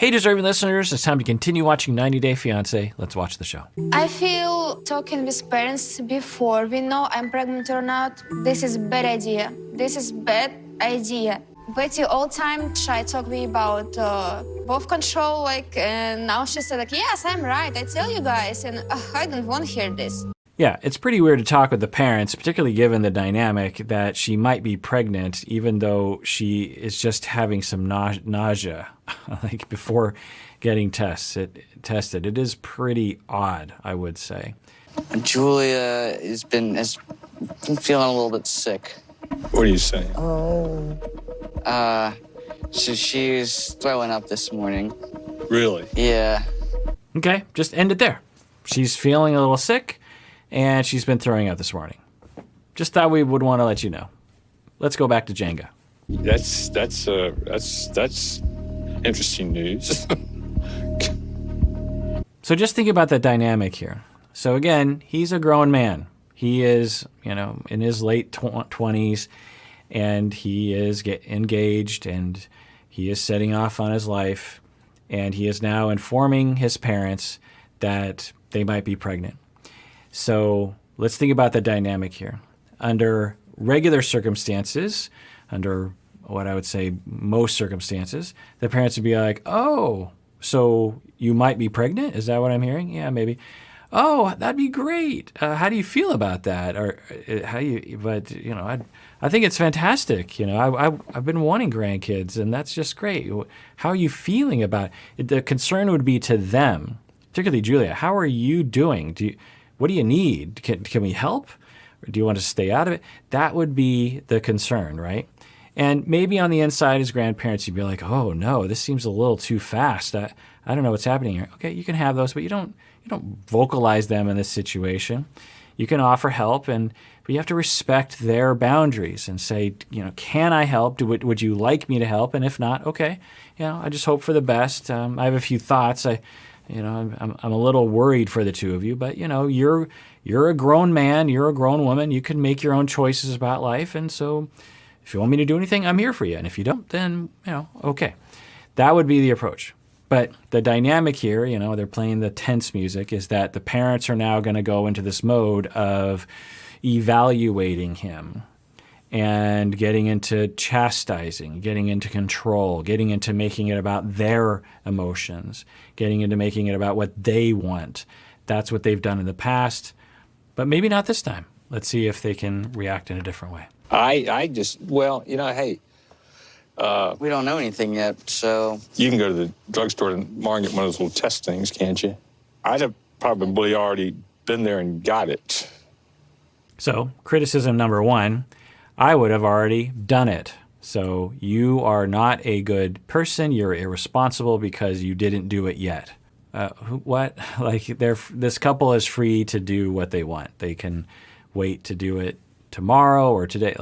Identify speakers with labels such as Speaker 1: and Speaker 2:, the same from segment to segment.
Speaker 1: Hey, deserving listeners, it's time to continue watching 90 Day Fiancé. Let's watch the show.
Speaker 2: I feel talking with parents before we know I'm pregnant or not, this is bad idea. This is bad idea. Betty all time try talk me about birth control, and now she said yes, I'm right. I tell you guys, and I don't want to hear this.
Speaker 1: Yeah, it's pretty weird to talk with the parents, particularly given the dynamic that she might be pregnant, even though she is just having some nausea, like before getting tested. It is pretty odd, I would say.
Speaker 3: Julia has been feeling a little bit sick.
Speaker 4: What are you saying?
Speaker 3: So she's throwing up this morning.
Speaker 4: Really?
Speaker 3: Yeah.
Speaker 1: Okay, just end it there. She's feeling a little sick, and she's been throwing up this morning. Just thought we would want to let you know. Let's go back to Jenga.
Speaker 4: That's interesting news.
Speaker 1: So just think about the dynamic here. So again, he's a grown man. He is, in his late 20s, and he is engaged, and he is setting off on his life, and he is now informing his parents that they might be pregnant. So let's think about the dynamic here. Under regular circumstances, under what I would say most circumstances, the parents would be like, oh, so you might be pregnant? Is that what I'm hearing? Yeah, maybe. Oh, that'd be great. How do you feel about that? Or I think it's fantastic. I've been wanting grandkids, and that's just great. How are you feeling about it? The concern would be to them, particularly Julia. How are you doing? What do you need? Can we help? Or do you want to stay out of it? That would be the concern, right? And maybe on the inside as grandparents, you'd be like, oh no, this seems a little too fast. I don't know what's happening here. Okay, you can have those, but you don't vocalize them in this situation. You can offer help, but you have to respect their boundaries and say, can I help? Would you like me to help? And if not, okay, I just hope for the best. I have a few thoughts. I'm a little worried for the two of you, but you're a grown man, you're a grown woman. You can make your own choices about life, and so if you want me to do anything, I'm here for you. And if you don't, then okay. That would be the approach. But the dynamic here, they're playing the tense music, is that the parents are now going to go into this mode of evaluating him and getting into chastising, getting into control, getting into making it about their emotions, getting into making it about what they want. That's what they've done in the past, but maybe not this time. Let's see if they can react in a different way.
Speaker 4: hey,
Speaker 3: We don't know anything yet, so...
Speaker 4: you can go to the drugstore tomorrow and get one of those little test things, can't you? I'd have probably already been there and got it.
Speaker 1: So, criticism number one, I would have already done it. So, you are not a good person. You're irresponsible because you didn't do it yet. What? This couple is free to do what they want. They can wait to do it tomorrow or today.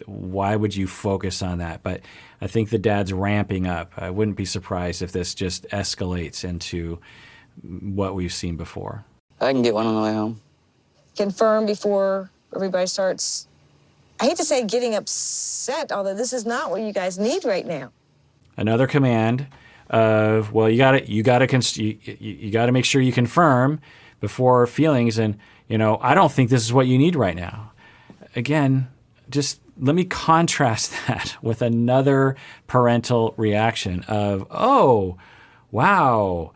Speaker 1: Why would you focus on that? But I think the dad's ramping up. I wouldn't be surprised if this just escalates into what we've seen before.
Speaker 3: I can get one on the way home.
Speaker 5: Confirm before everybody starts, I hate to say getting upset, although this is not what you guys need right now.
Speaker 1: Another command of, well, you got to make sure you confirm before feelings, and I don't think this is what you need right now. Again, just let me contrast that with another parental reaction of, oh, wow,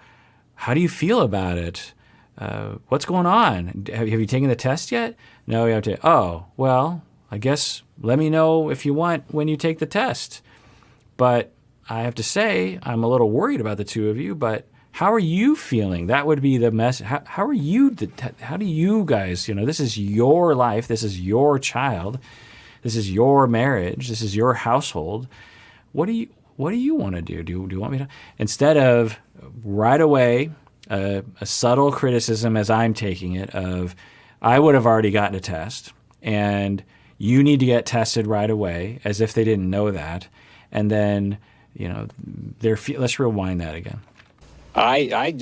Speaker 1: how do you feel about it? What's going on? Have you taken the test yet? No, you have to. Oh, well, I guess let me know if you want when you take the test. But I have to say, I'm a little worried about the two of you, but how are you feeling? That would be the message. How are you? How do you guys, this is your life. This is your child. This is your marriage. This is your household. What do you want to do? Do you want me to? Instead of right away, a subtle criticism as I'm taking it of, I would have already gotten a test and you need to get tested right away, as if they didn't know that. And then, let's rewind that again.
Speaker 4: hey,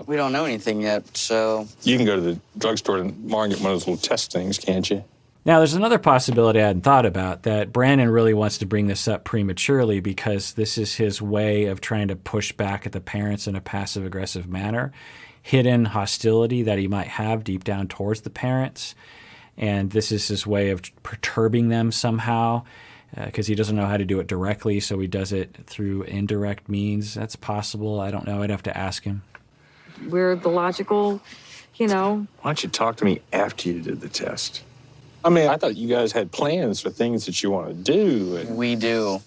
Speaker 3: We don't know anything yet, so...
Speaker 4: you can go to the drugstore tomorrow and get one of those little test things, can't you?
Speaker 1: Now, there's another possibility I hadn't thought about, that Brandon really wants to bring this up prematurely because this is his way of trying to push back at the parents in a passive-aggressive manner, hidden hostility that he might have deep down towards the parents. And this is his way of perturbing them somehow because he doesn't know how to do it directly, so he does it through indirect means. That's possible. I don't know. I'd have to ask him.
Speaker 5: We're the logical,
Speaker 4: Why don't you talk to me after you did the test? I mean, I thought you guys had plans for things that you want to do. And
Speaker 3: We do.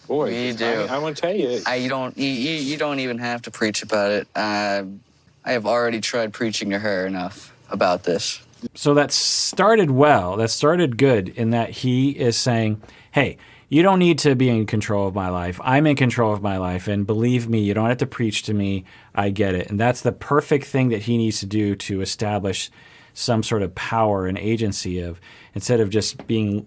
Speaker 4: boy,
Speaker 3: We do.
Speaker 4: I want to tell you.
Speaker 3: You don't even have to preach about it. I have already tried preaching to her enough about this.
Speaker 1: So that started well. That started good in that he is saying, hey, you don't need to be in control of my life. I'm in control of my life. And believe me, you don't have to preach to me. I get it. And that's the perfect thing that he needs to do to establish some sort of power and agency of, instead of just being,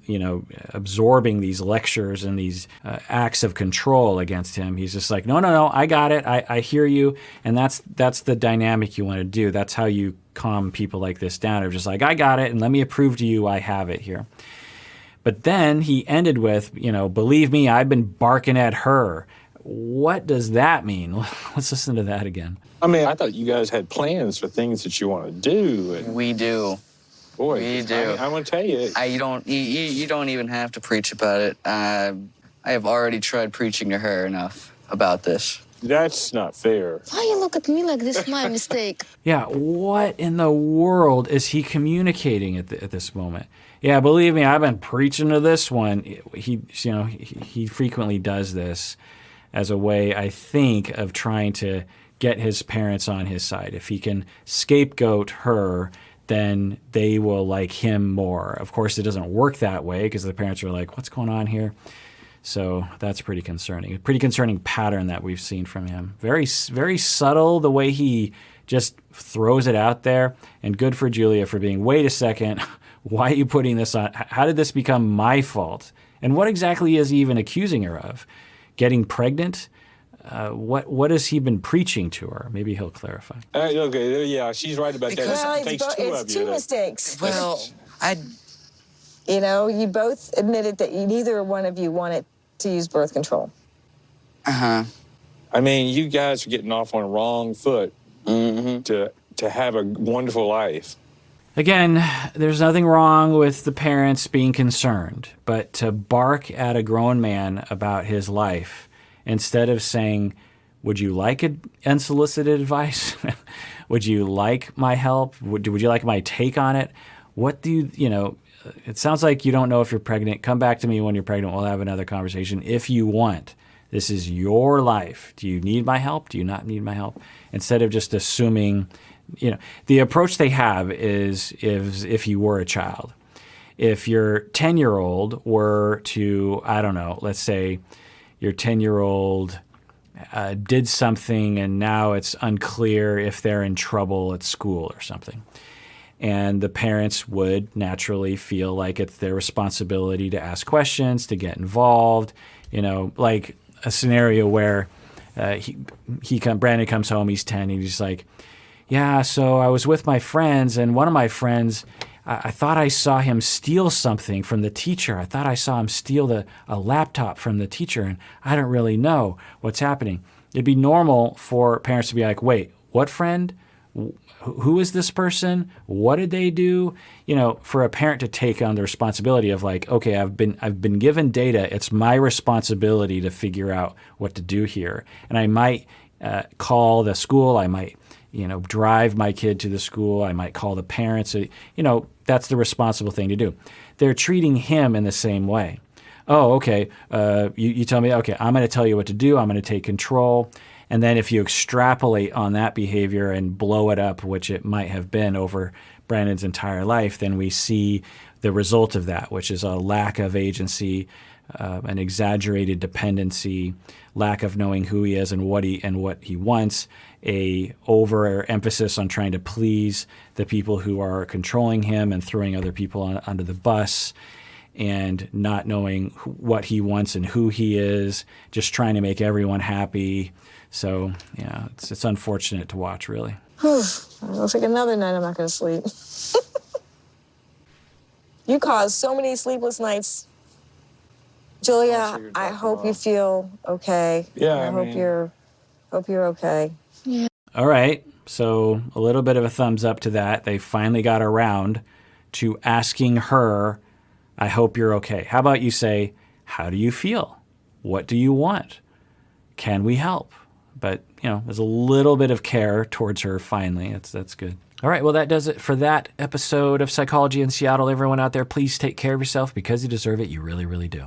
Speaker 1: absorbing these lectures and these acts of control against him. He's just like, no, I got it. I hear you. And that's the dynamic you want to do. That's how you calm people like this down. They're just like, I got it. And let me prove to you I have it here. But then he ended with, believe me, I've been barking at her. What does that mean? Let's listen to that again.
Speaker 4: I mean, I thought you guys had plans for things that you want to do. And
Speaker 3: We do.
Speaker 4: boy,
Speaker 3: We do.
Speaker 4: I want to tell you.
Speaker 3: You don't even have to preach about it. I have already tried preaching to her enough about this.
Speaker 4: That's not fair.
Speaker 5: why you look at me like this is my mistake?
Speaker 1: Yeah, what in the world is he communicating at this moment? Yeah, believe me, I've been preaching to this one. He frequently does this as a way, I think, of trying to get his parents on his side. If he can scapegoat her, then they will like him more. Of course, it doesn't work that way because the parents are like, what's going on here? So that's pretty concerning. A pretty concerning pattern that we've seen from him. Very, very subtle the way he just throws it out there. And good for Julia for being, wait a second, why are you putting this on? How did this become my fault? And what exactly is he even accusing her of? Getting pregnant? What has he been preaching to her? Maybe he'll clarify.
Speaker 4: Okay, yeah, she's right about that.
Speaker 5: Well,
Speaker 4: It takes two of
Speaker 5: it's
Speaker 4: you.
Speaker 5: two
Speaker 4: to-
Speaker 5: mistakes.
Speaker 3: Well,
Speaker 5: You both admitted that neither one of you wanted to use birth control.
Speaker 3: uh-huh.
Speaker 4: I mean, you guys are getting off on a wrong foot to have a wonderful life.
Speaker 1: Again, there's nothing wrong with the parents being concerned, but to bark at a grown man about his life instead of saying, would you like unsolicited advice? Would you like my help? Would you like my take on it? What do it sounds like you don't know if you're pregnant. Come back to me when you're pregnant. We'll have another conversation if you want. This is your life. Do you need my help? Do you not need my help? Instead of just assuming, the approach they have is if you were a child. If your 10-year-old were to, I don't know, let's say your 10-year-old did something and now it's unclear if they're in trouble at school or something. And the parents would naturally feel like it's their responsibility to ask questions, to get involved, like a scenario where Brandon comes home, he's 10, and he's like, yeah, so I was with my friends, and one of my friends, I thought I saw him steal something from the teacher. I thought I saw him steal a laptop from the teacher, and I don't really know what's happening. It'd be normal for parents to be like, wait, what friend? Who is this person? What did they do? For a parent to take on the responsibility of like, okay, I've been given data. It's my responsibility to figure out what to do here. And I might call the school. I might, drive my kid to the school. I might call the parents. That's the responsible thing to do. They're treating him in the same way. Oh, okay. You tell me, okay, I'm going to tell you what to do. I'm going to take control. And then if you extrapolate on that behavior and blow it up, which it might have been over Brandon's entire life, then we see the result of that, which is a lack of agency, an exaggerated dependency, lack of knowing who he is and what he wants, a overemphasis on trying to please the people who are controlling him and throwing other people under the bus, and not knowing what he wants and who he is, just trying to make everyone happy. So, yeah, it's unfortunate to watch, really.
Speaker 5: Looks like another night I'm not going to sleep. You caused so many sleepless nights. Julia,
Speaker 4: figured
Speaker 5: I
Speaker 4: that
Speaker 5: hope you
Speaker 4: out.
Speaker 5: feel okay.
Speaker 4: Yeah,
Speaker 5: I
Speaker 4: I
Speaker 5: hope
Speaker 4: mean-
Speaker 5: you're okay.
Speaker 1: All right. So a little bit of a thumbs up to that. They finally got around to asking her, I hope you're okay. How about you say, how do you feel? What do you want? Can we help? But, there's a little bit of care towards her finally. That's good. All right. Well, that does it for that episode of Psychology in Seattle. Everyone out there, please take care of yourself because you deserve it. You really, really do.